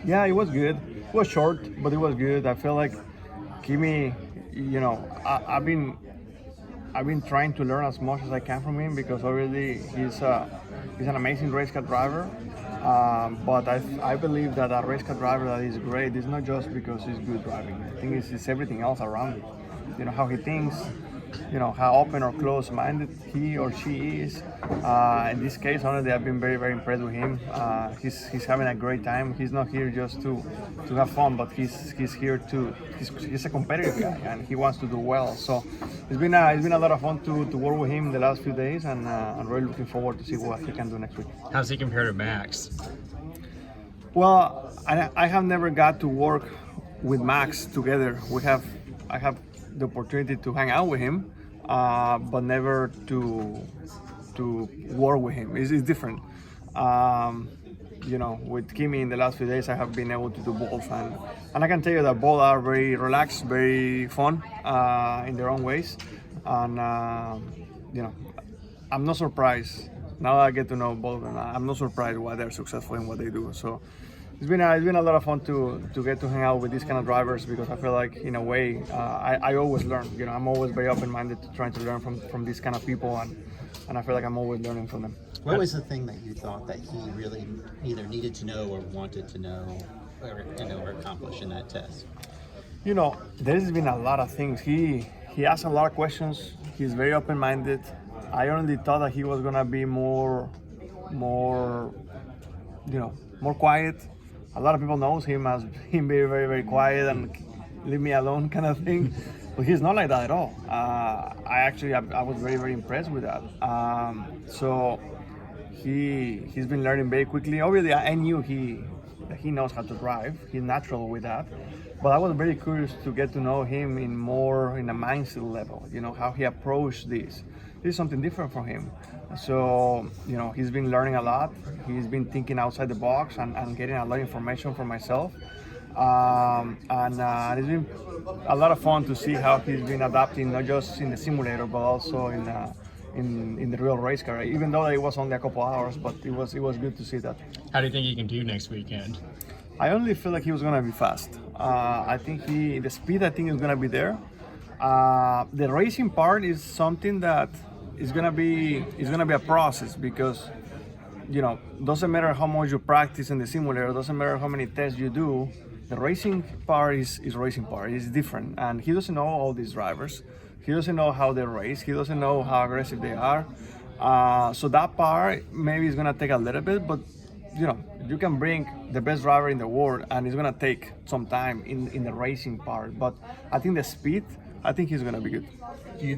Yeah, it was good. It was short, but it was good. I feel like Kimi, I've been trying to learn as much as I can from him because obviously he's an amazing race car driver. But I believe that a race car driver that is great is not just because he's good driving. I think it's everything else around it. How he thinks, how open or close-minded he or she is. In this case, honestly, I've been very, very impressed with him. He's having a great time. He's not here just to have fun, but he's here to. He's a competitive guy and he wants to do well. So it's been a lot of fun to work with him the last few days, and I'm really looking forward to see what he can do next week. How's he compare to Max? Well, I have never got to work with Max together. I have the opportunity to hang out with him, but never to work with him. It's different. With Kimi in the last few days, I have been able to do both, and I can tell you that both are very relaxed, very fun in their own ways, and I'm not surprised. Now that I get to know both of them, I'm not surprised why they're successful in what they do. So it's been a lot of fun to get to hang out with these kind of drivers because I feel like in a way I always learn. I'm always very open-minded to trying to learn from these kind of people, and I feel like I'm always learning from them. What was the thing that you thought that he really either needed to know or wanted to know or accomplish in that test? There's been a lot of things. He asks a lot of questions. He's very open-minded. I only thought that he was gonna be more quiet. A lot of people knows him as him being very, very quiet and leave me alone kind of thing. But he's not like that at all. I was very, very impressed with that. So he's been learning very quickly. Obviously, I knew that he knows how to drive. He's natural with that. But I was very curious to get to know him in a mindset level. How he approached this. This is something different for him. So, he's been learning a lot. He's been thinking outside the box and getting a lot of information for myself. It's been a lot of fun to see how he's been adapting, not just in the simulator, but also in the real race car. Even though it was only a couple hours, but it was good to see that. How do you think he can do next weekend? I only feel like he was gonna be fast. I think the speed I think is gonna be there. The racing part is something that is gonna be a process because doesn't matter how much you practice in the simulator, doesn't matter how many tests you do. The racing part is racing part. It's different, and he doesn't know all these drivers. He doesn't know how they race. He doesn't know how aggressive they are. So that part maybe is gonna take a little bit, but you can bring the best driver in the world, and it's gonna take some time in the racing part. But I think the speed, I think he's gonna be good. Do you think